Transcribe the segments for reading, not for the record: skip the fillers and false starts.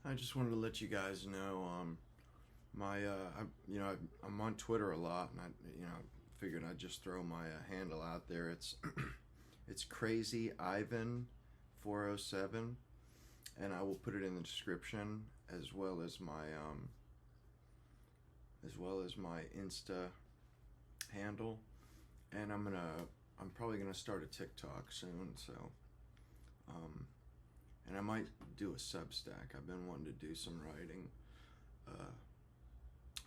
I just wanted to let you guys know, I'm on Twitter a lot, and figured I'd just throw my handle out there. It's it's Crazy Ivan 407, and I will put it in the description as well as my Insta handle, and I'm probably gonna start a TikTok soon, so um, and I might do a Substack. I've been wanting to do some writing. Uh,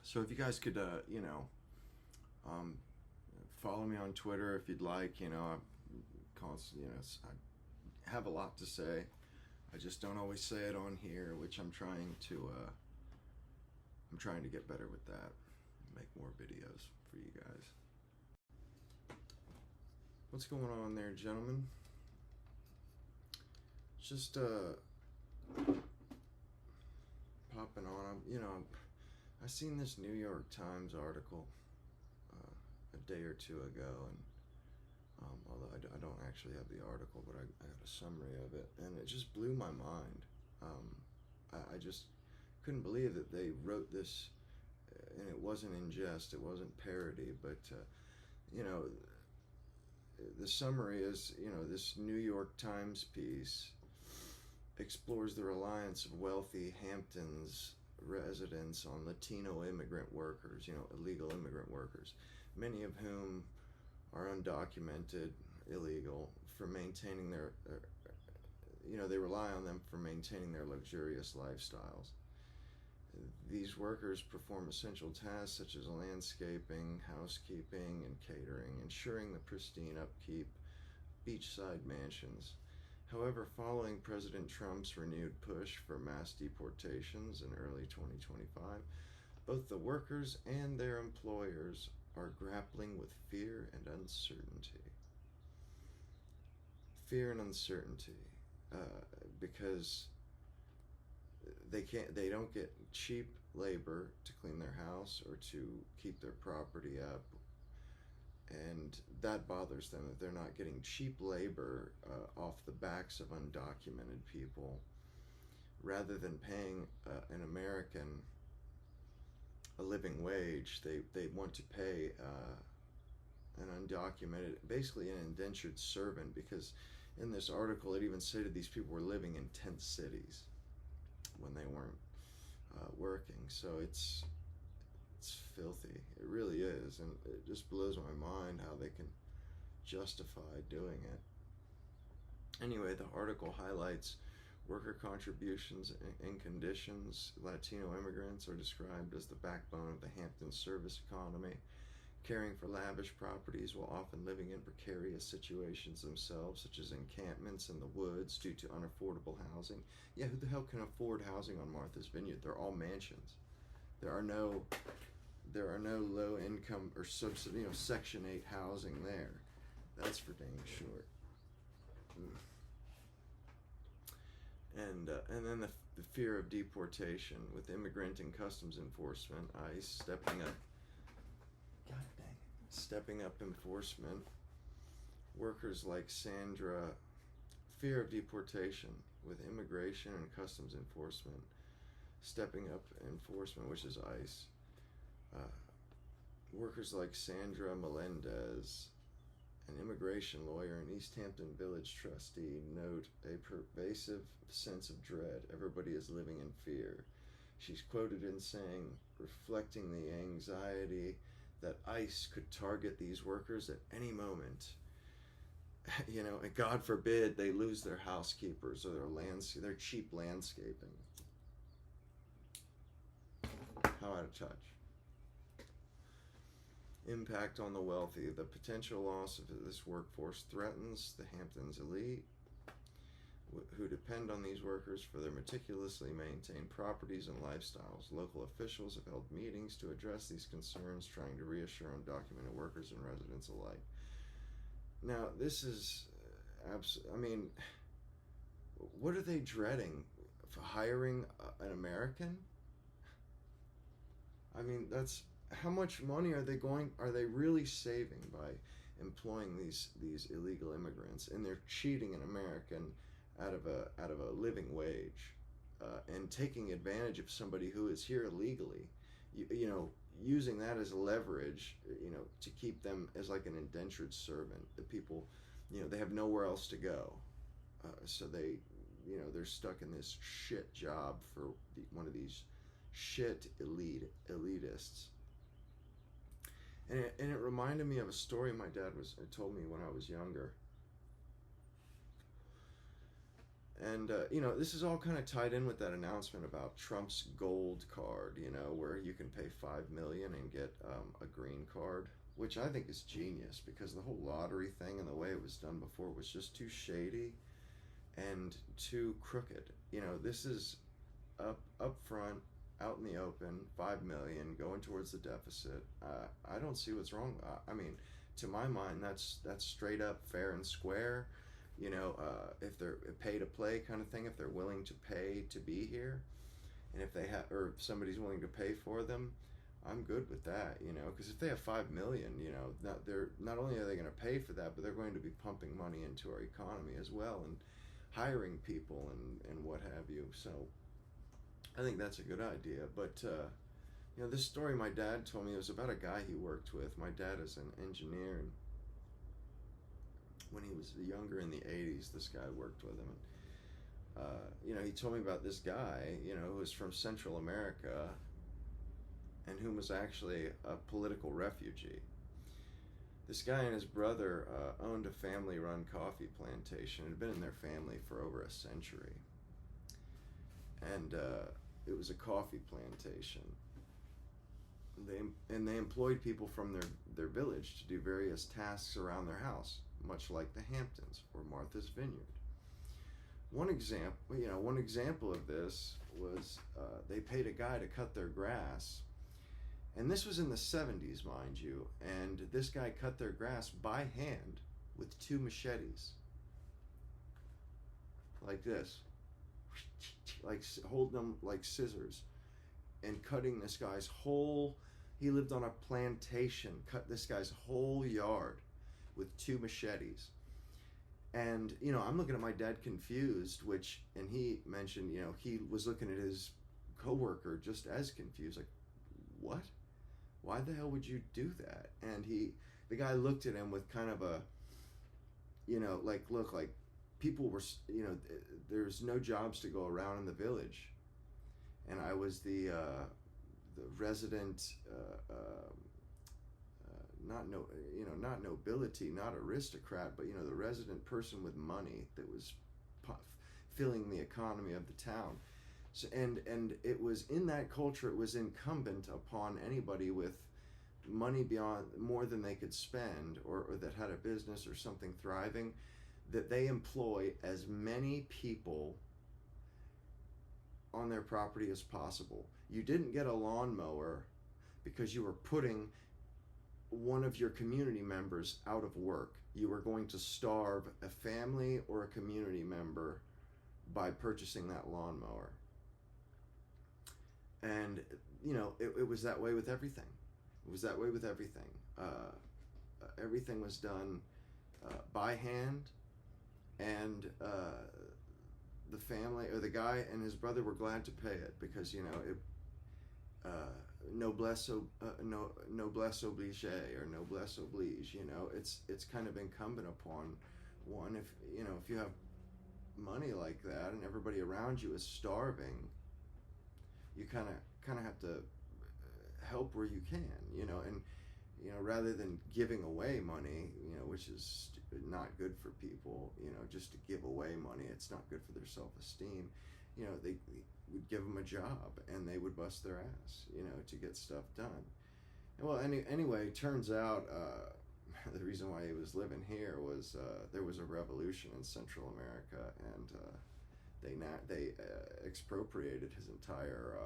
so if you guys could, um, follow me on Twitter if you'd like. I have a lot to say. I just don't always say it on here, which I'm trying to get better with that. Make more videos for you guys. What's going on there, gentlemen? Just popping on. I seen this New York Times article a day or two ago, and although I don't actually have the article, but I got a summary of it, and it just blew my mind. I just couldn't believe that they wrote this, and it wasn't in jest, it wasn't parody, but you know, the summary is, this New York Times piece explores the reliance of wealthy Hamptons residents on Latino immigrant workers, illegal immigrant workers, many of whom are undocumented, illegal, for maintaining they rely on them for maintaining their luxurious lifestyles. These workers perform essential tasks such as landscaping, housekeeping, and catering, ensuring the pristine upkeep of beachside mansions. However, following President Trump's renewed push for mass deportations in early 2025, both the workers and their employers are grappling with fear and uncertainty. Fear and uncertainty, because they don't get cheap labor to clean their house or to keep their property up, and that bothers them, that they're not getting cheap labor off the backs of undocumented people. Rather than paying an American a living wage, they want to pay an undocumented, basically an indentured servant, because in this article it even stated these people were living in tent cities when they weren't working. So it's filthy. It really is, and it just blows my mind how they can justify doing it. Anyway, the article highlights worker contributions and conditions. Latino immigrants are described as the backbone of the Hamptons service economy, caring for lavish properties while often living in precarious situations themselves, such as encampments in the woods due to unaffordable housing. Yeah, who the hell can afford housing on Martha's Vineyard? They're all mansions. There are no low income or subsidy, Section 8 housing there. That's for dang sure. And then the fear of deportation, with immigrant and customs enforcement, ICE stepping up enforcement. Workers like Sandra, fear of deportation, with immigration and customs enforcement stepping up enforcement, which is ICE. Workers like Sandra Melendez, an immigration lawyer and East Hampton Village trustee, note a pervasive sense of dread. Everybody is living in fear. She's quoted in saying, reflecting the anxiety that ICE could target these workers at any moment. And God forbid they lose their housekeepers or their cheap landscaping. How out of touch. Impact on the wealthy. The potential loss of this workforce threatens the Hamptons elite, who depend on these workers for their meticulously maintained properties and lifestyles. Local officials have held meetings to address these concerns, trying to reassure undocumented workers and residents alike. Now, this is what are they dreading? For hiring an American? That's how much money are they really saving by employing these illegal immigrants, and they're cheating an American out of a living wage. and taking advantage of somebody who is here illegally, you know, using that as leverage, you know, to keep them as like an indentured servant. The people, you know, they have nowhere else to go, so they, you know, they're stuck in this shit job for one of these shit elitists. And it reminded me of a story my dad told me when I was younger. And, you know, this is all kind of tied in with that announcement about Trump's gold card, you know, where you can pay $5 million and get a green card, which I think is genius, because the whole lottery thing and the way it was done before was just too shady and too crooked. You know, this is up front, out in the open, $5 million going towards the deficit. I don't see what's wrong. I mean, to my mind, that's straight up fair and square. You know, if they're pay to play kind of thing, if they're willing to pay to be here, and if they have, or if somebody's willing to pay for them, I'm good with that. You know, because if they have $5 million, you know, not only are they going to pay for that, but they're going to be pumping money into our economy as well, and hiring people and what have you. So I think that's a good idea. But you know, this story my dad told me, it was about a guy he worked with. My dad is an engineer, and when he was younger in the 80s, this guy worked with him. And, you know, he told me about this guy, you know, who was from Central America and who was actually a political refugee. This guy and his brother owned a family-run coffee plantation. It had been in their family for over a century. And it was a coffee plantation. They employed people from their village to do various tasks around their house, much like the Hamptons or Martha's Vineyard. One example of this was they paid a guy to cut their grass, and this was in the 70s, mind you, and this guy cut their grass by hand with 2 machetes, like this, like holding them like scissors, and cutting this guy's whole, he lived on a plantation, cut this guy's whole yard with 2 machetes. And, you know, I'm looking at my dad confused, and he mentioned, you know, he was looking at his coworker just as confused, like, what? Why the hell would you do that? And the guy looked at him with kind of a, you know, like, look, like, people were, you know, there's no jobs to go around in the village. And I was the resident, not nobility, not aristocrat, but, you know, the resident person with money that was filling the economy of the town. So, and it was in that culture, it was incumbent upon anybody with money beyond more than they could spend, or that had a business or something thriving, that they employ as many people on their property as possible. You didn't get a lawnmower because you were putting one of your community members out of work. You were going to starve a family or a community member by purchasing that lawnmower. And, you know, it was that way with everything. It was that way with everything. Everything was done by hand, and the family, or the guy and his brother, were glad to pay it, because, you know, noblesse oblige, or noblesse oblige. You know, it's kind of incumbent upon one, if, you know, if you have money like that and everybody around you is starving, you kind of have to help where you can, you know. And, you know, rather than giving away money, you know, which is not good for people, you know, just to give away money, it's not good for their self-esteem. You know, they would give them a job, and they would bust their ass, you know, to get stuff done. And, well, anyway, turns out the reason why he was living here was there was a revolution in Central America, and they expropriated his entire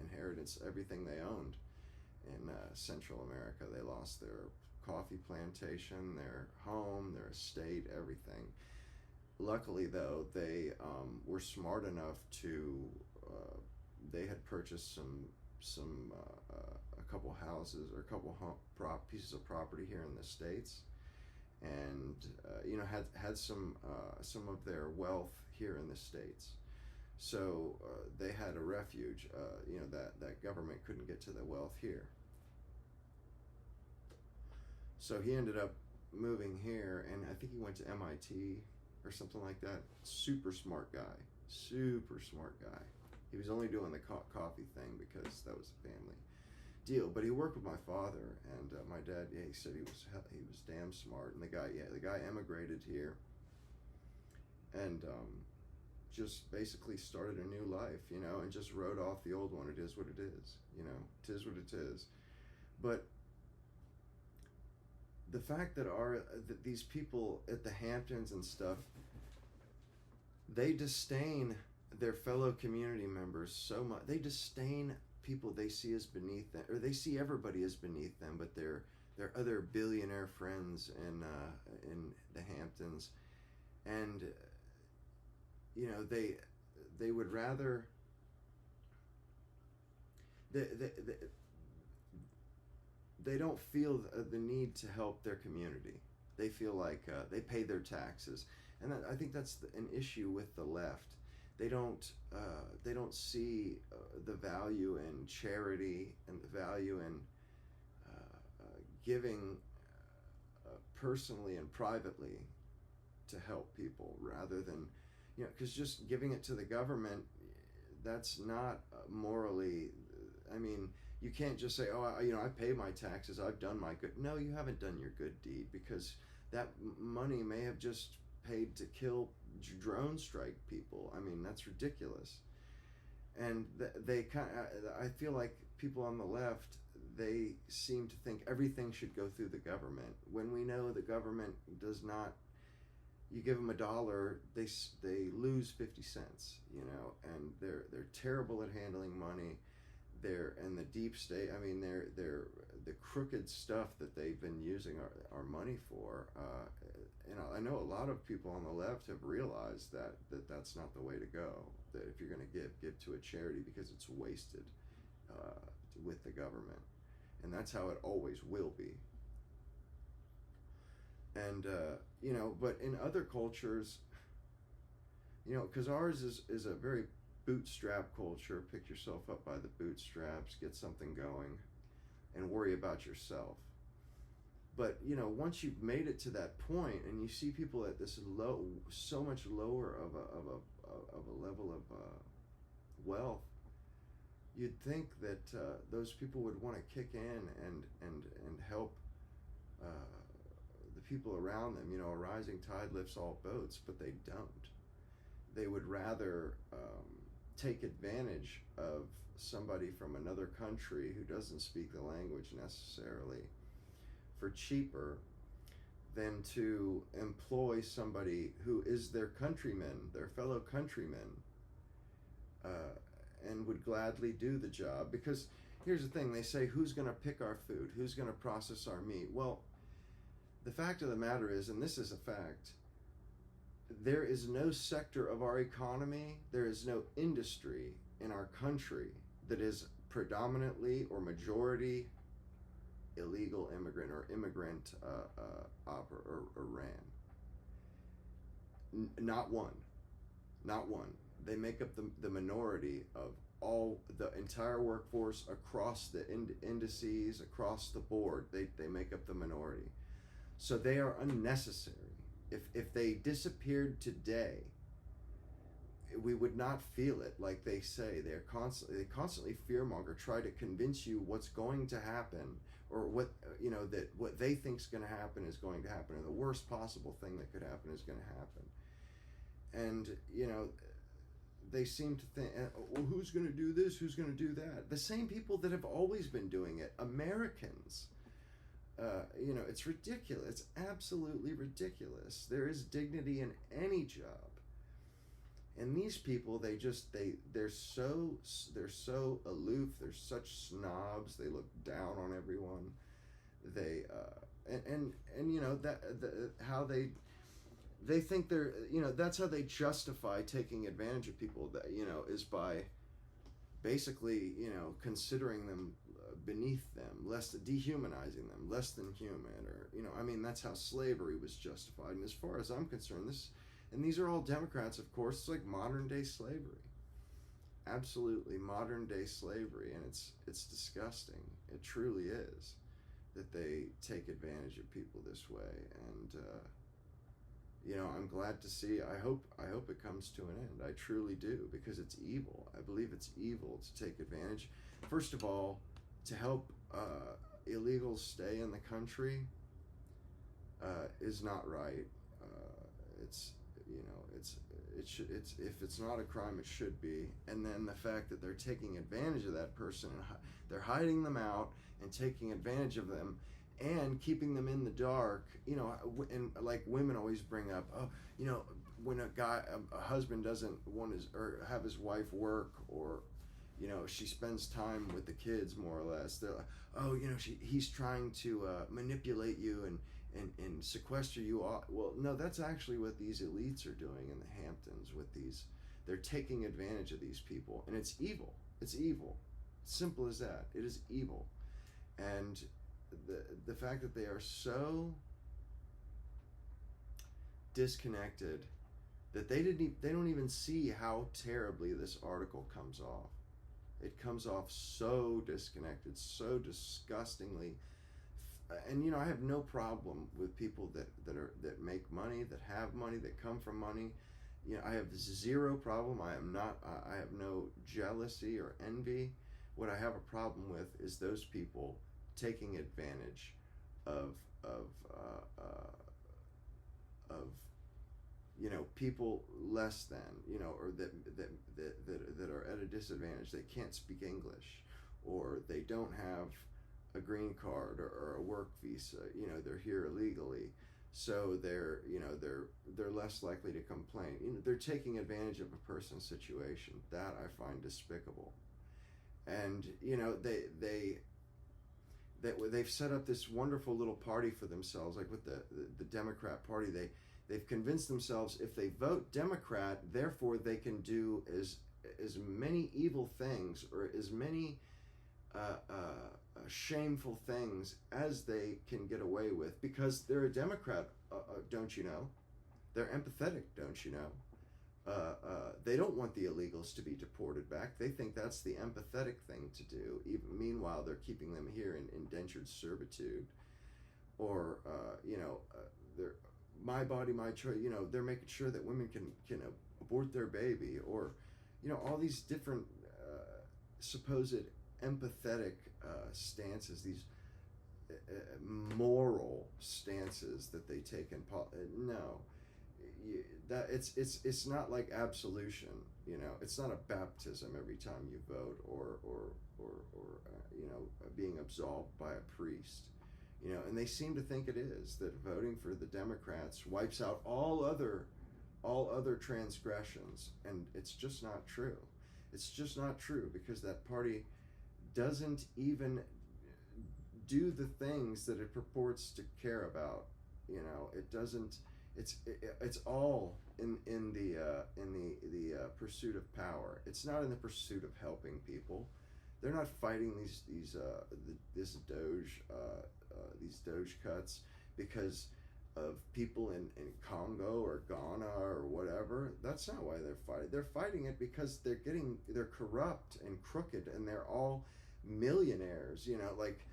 inheritance, everything they owned in Central America. They lost their coffee plantation, their home, their estate, everything. Luckily, though, they were smart enough to, they had purchased a couple houses, or a couple pieces of property here in the States, and had some of their wealth here in the States. So they had a refuge. That government couldn't get to the wealth here. So he ended up moving here, and I think he went to MIT or something like that. Super smart guy. Super smart guy. He was only doing the coffee thing because that was a family deal. But he worked with my father, and my dad. Yeah, he said he was damn smart. And the guy emigrated here, and just basically started a new life, and just wrote off the old one. It is what it is, It is what it is. But the fact that these people at the Hamptons and stuff, they disdain their fellow community members so much. They disdain people they see as beneath them, or they see everybody as beneath them, but their other billionaire friends in the Hamptons, and they would rather they don't feel the need to help their community. They feel like they pay their taxes, and I think that's an issue with the left. They don't see the value in charity and the value in giving personally and privately to help people, rather than because just giving it to the government, that's not morally. I mean, you can't just say, oh, I pay my taxes, I've done my good. No, you haven't done your good deed, because that money may have just paid to kill drone strike people. I mean, that's ridiculous. And I feel like people on the left, they seem to think everything should go through the government, when we know the government does not. You give them $1, they lose 50 cents, and they're terrible at handling money. And the deep state. I mean, they're the crooked stuff that they've been using our money for. And I know a lot of people on the left have realized that's not the way to go. That if you're going to give to a charity, because it's wasted with the government, and that's how it always will be. And but in other cultures, because ours is a very bootstrap culture. Pick yourself up by the bootstraps, get something going, and worry about yourself. But once you've made it to that point, and you see people at this so much lower of a level of wealth, you'd think that those people would want to kick in and help the people around them. A rising tide lifts all boats, but they don't. They would rather take advantage of somebody from another country who doesn't speak the language necessarily for cheaper than to employ somebody who is their countryman, their fellow countryman, and would gladly do the job. Because here's the thing, they say, who's going to pick our food? Who's going to process our meat? Well, the fact of the matter is, and this is a fact, there is no sector of our economy, there is no industry in our country that is predominantly or majority illegal immigrant or immigrant or ran. Not one. They make up the minority of all the entire workforce across the indices, across the board. They make up the minority. So they are unnecessary. If they disappeared today, we would not feel it. Like they say, they constantly fearmonger, try to convince you what's going to happen, or what that what they think is going to happen is going to happen, and the worst possible thing that could happen is going to happen. And they seem to think, well, who's going to do this? Who's going to do that? The same people that have always been doing it, Americans. It's ridiculous. It's absolutely ridiculous. There is dignity in any job, and these people, they're so aloof. They're such snobs. They look down on everyone. They how they think they're that's how they justify taking advantage of people. That is by basically, considering them beneath them, less dehumanizing them, less than human, or I mean, that's how slavery was justified. And as far as I'm concerned, and these are all Democrats, of course. It's like modern day slavery, absolutely modern day slavery, and it's disgusting. It truly is, that they take advantage of people this way. And I'm glad to see. I hope it comes to an end. I truly do, because it's evil. I believe it's evil to take advantage. First of all, to help illegals stay in the country is not right. It's if it's not a crime, it should be. And then the fact that they're taking advantage of that person, and they're hiding them out and taking advantage of them and keeping them in the dark. And like women always bring up, when a husband doesn't want or have his wife work, or she spends time with the kids, more or less. They're like, he's trying to manipulate you and sequester you all. Well, no, that's actually what these elites are doing in the Hamptons with these. They're taking advantage of these people, and it's evil. It's evil. Simple as that. It is evil. And the fact that they are so disconnected that they don't even see how terribly this article comes off. It comes off so disconnected, so disgustingly. And I have no problem with people that make money, that have money, that come from money. I have zero problem. I have no jealousy or envy. What I have a problem with is those people taking advantage of people less than, or that are at a disadvantage. They can't speak English, or they don't have a green card or a work visa. They're here illegally, so they're less likely to complain. They're taking advantage of a person's situation. That I find despicable. And they've set up this wonderful little party for themselves, like with the Democrat Party. They've convinced themselves if they vote Democrat, therefore they can do as many evil things, or as many shameful things as they can get away with, because they're a Democrat. Don't you know? They're empathetic. Don't you know? They don't want the illegals to be deported back. They think that's the empathetic thing to do. Even meanwhile, they're keeping them here in indentured servitude, or they're my body, my choice. They're making sure that women can abort their baby, or all these different supposed empathetic stances, these moral stances that they take in it's not like absolution. It's not a baptism every time you vote, or being absolved by a priest. And they seem to think it is, that voting for the Democrats wipes out all other transgressions, and it's just not true. It's just not true, because that party doesn't even do the things that it purports to care about. It doesn't. It's all in the pursuit of power. It's not in the pursuit of helping people. They're not fighting these Doge cuts because of people in Congo or Ghana or whatever. That's not why they're fighting. They're fighting it because they're corrupt and crooked, and they're all millionaires. Like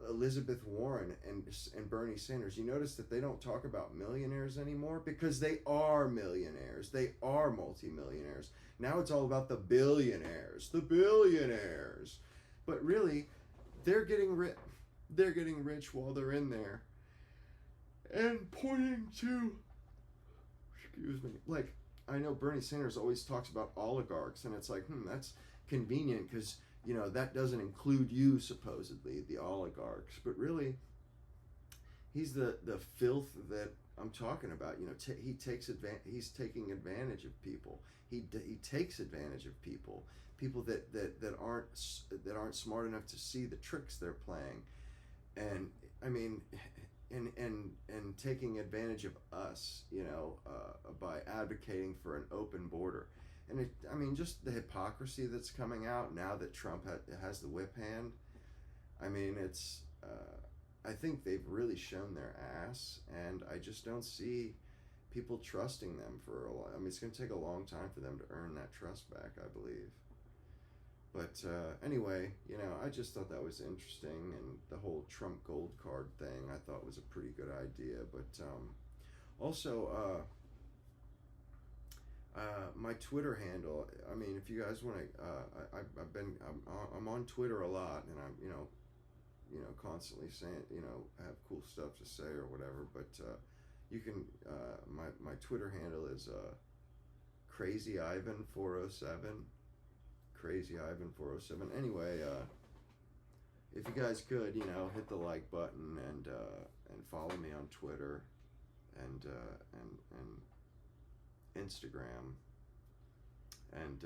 Elizabeth Warren and Bernie Sanders. You notice that they don't talk about millionaires anymore, because they are millionaires. They are multimillionaires. Now it's all about the billionaires. But really, they're getting rich. They're getting rich while they're in there, and pointing to, like, I know Bernie Sanders always talks about oligarchs, and it's like, that's convenient, because that doesn't include you, supposedly, the oligarchs. But really, he's the filth that I'm talking about. He's taking advantage of people. He takes advantage of people that aren't smart enough to see the tricks they're playing. And I mean, and taking advantage of us, by advocating for an open border. And I mean, just the hypocrisy that's coming out now that Trump has the whip hand. I mean, it's. I think they've really shown their ass, and I just don't see people trusting them for a while. I mean, it's going to take a long time for them to earn that trust back, I believe. But anyway, I just thought that was interesting, and the whole Trump gold card thing I thought was a pretty good idea. But also, my Twitter handle. I mean, if you guys want to, I'm on Twitter a lot, and I'm constantly saying have cool stuff to say or whatever. But you can my Twitter handle is Crazy Ivan 407. Crazy Ivan 407. Anyway, if you guys could, hit the like button and follow me on Twitter and Instagram. And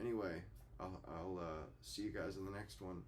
anyway, I'll see you guys in the next one.